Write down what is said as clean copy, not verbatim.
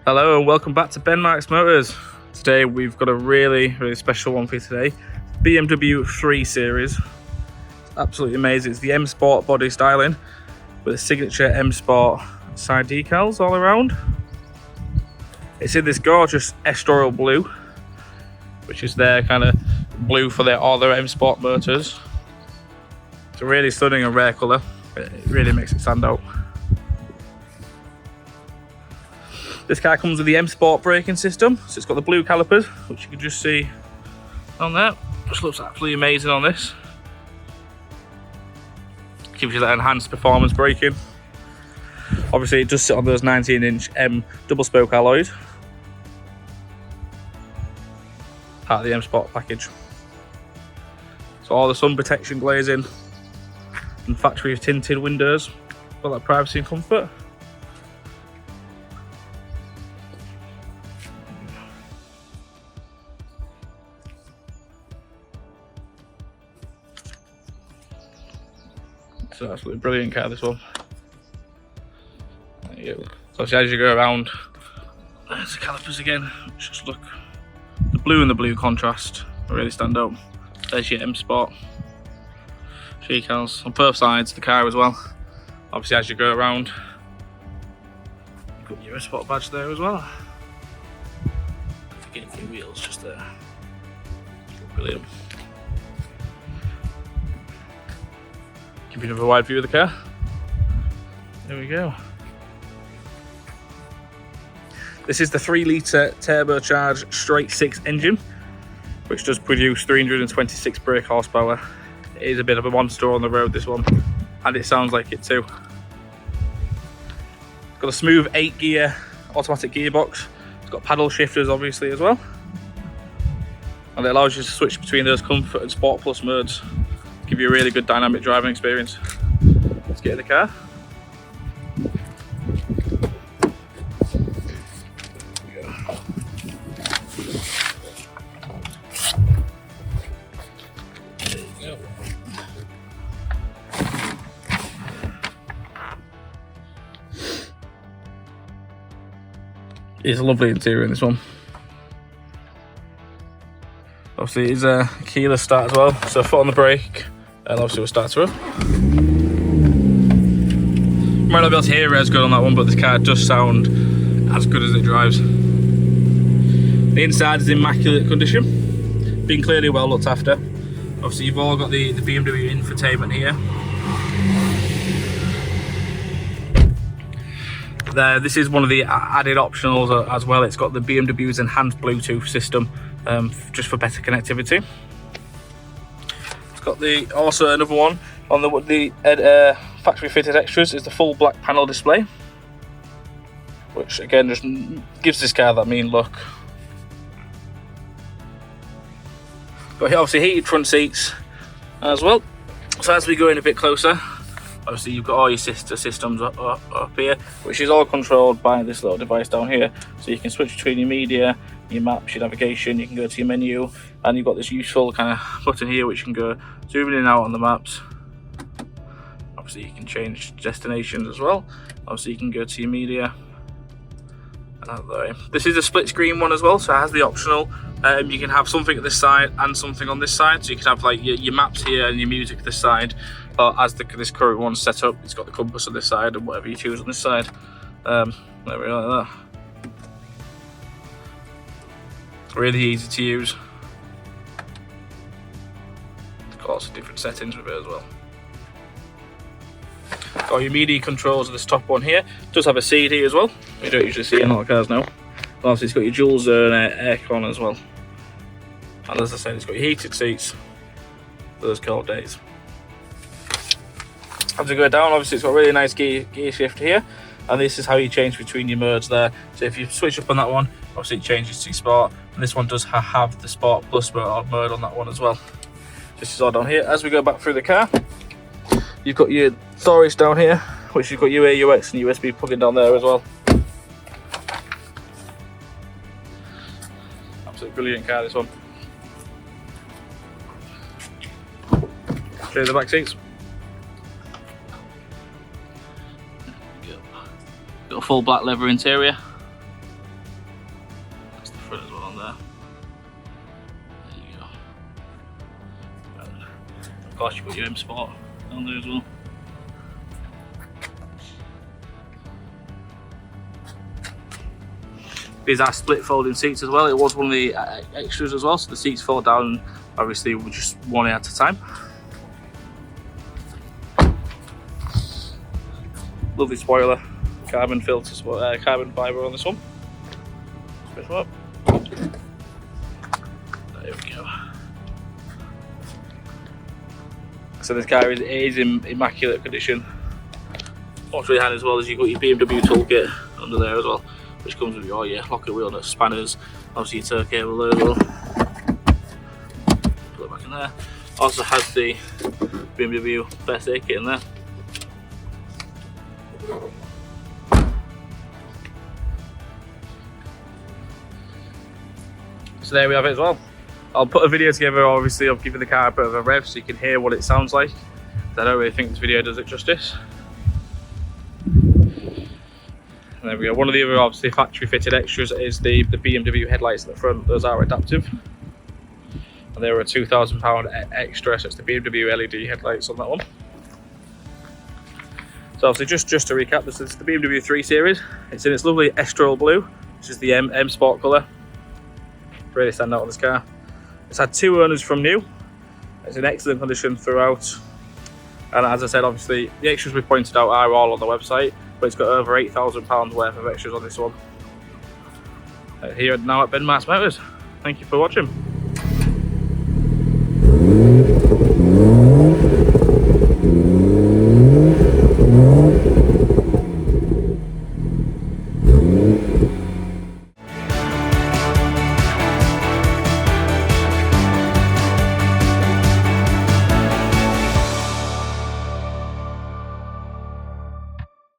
Hello and welcome back to Benmarks Motors. Today we've got a really special one for you today. BMW 3 Series. It's absolutely amazing. It's the M Sport body styling with a signature M Sport side decals all around. It's in this gorgeous estuarial blue, which is their kind of blue for all their M Sport motors. It's a really stunning and rare colour. It really makes it stand out. This car comes with the M Sport braking system, so it's got the blue calipers, which you can just see on there. Just looks absolutely amazing on this. Gives you that enhanced performance braking. Obviously, it does sit on those 19-inch M double spoke alloys. Part of the M Sport package. So all the sun protection glazing and factory tinted windows. Got that privacy and comfort. It's an absolutely brilliant car, this one. There you go. So as you go around, there's the calipers again. Just look, the blue and the blue contrast really stand out. There's your M Sport decals on both sides of the car as well. Obviously, as you go around, you've got your M Sport badge there as well. Forget your wheels just there. Brilliant. Give you another wide view of the car. There we go. This is the 3-litre turbocharged straight 6 engine, which does produce 326 brake horsepower. It is a bit of a monster on the road, this one, and it sounds like it too. It's got a smooth 8-gear automatic gearbox. It's got paddle shifters obviously as well, and it allows you to switch between those comfort and sport plus modes. Give you a really good dynamic driving experience. Let's get in the car. There you go. It's a lovely interior in this one. Obviously it is a keyless start as well, so foot on the brake. And obviously we'll start her up. Might not be able to hear it as good on that one, but this car does sound as good as it drives. The inside is in immaculate condition, being clearly well looked after. Obviously you've all got the BMW infotainment here. This is one of the added optionals as well. It's got the BMW's enhanced Bluetooth system, just for better connectivity. It's got also another one on the factory fitted extras is the full black panel display, which again just gives this car that mean look. Got obviously heated front seats as well. So as we go in a bit closer, obviously you've got all your sister systems up here, which is all controlled by this little device down here. So you can switch between your media, your maps, your navigation, you can go to your menu, and you've got this useful kind of button here which you can go zooming in and out on the maps. Obviously you can change destinations as well. Obviously you can go to your media. This is a split screen one as well, so it has the optional. You can have something at this side and something on this side, so you can have like your maps here and your music this side. But as this current one's set up, it's got the compass on this side and whatever you choose on this side. There we go, like that. Really easy to use. Got lots of different settings with it as well. Got your media controls of this top one here. It does have a CD as well. You don't usually see in a lot of cars now. And obviously it's got your dual zone aircon as well. And as I said, it's got your heated seats for those cold days. As we go down, obviously it's got a really nice gear shift here. And this is how you change between your modes there. So if you switch up on that one, obviously it changes to sport. And this one does have the sport plus mode on that one as well. This is all down here. As we go back through the car, you've got your storage down here, which you've got your AUX and USB plug-in down there as well. Absolutely brilliant car, this one. Show you the back seats. Got a full black leather interior. course you've got your M Sport down there as well. These are split folding seats as well. It was one of the extras as well, so the seats fold down, obviously with just one at a time. Lovely spoiler, carbon filters, carbon fibre on this one. Push them up. There we go. So this car is in immaculate condition. What's really handy as well is you've got your BMW toolkit under there as well, which comes with your locker wheel nuts, spanners, obviously your tow cable there as well. Put it back in there. Also has the BMW first aid kit in there. So there we have it as well. I'll put a video together, obviously I'll give you the car a bit of a rev so you can hear what it sounds like. I don't really think this video does it justice. And there we go. One of the other obviously factory fitted extras is the BMW headlights at the front. Those are adaptive. And they were a £2,000 extra, so it's the BMW LED headlights on that one. So obviously just to recap, this is the BMW 3 Series. It's in its lovely Estrel blue, which is the M Sport colour. Really stand out on this car. It's had 2 owners from new. It's in excellent condition throughout. And as I said, obviously the extras we pointed out are all on the website, but it's got over £8,000 worth of extras on this one. Here now at Benmarks Motors. Thank you for watching.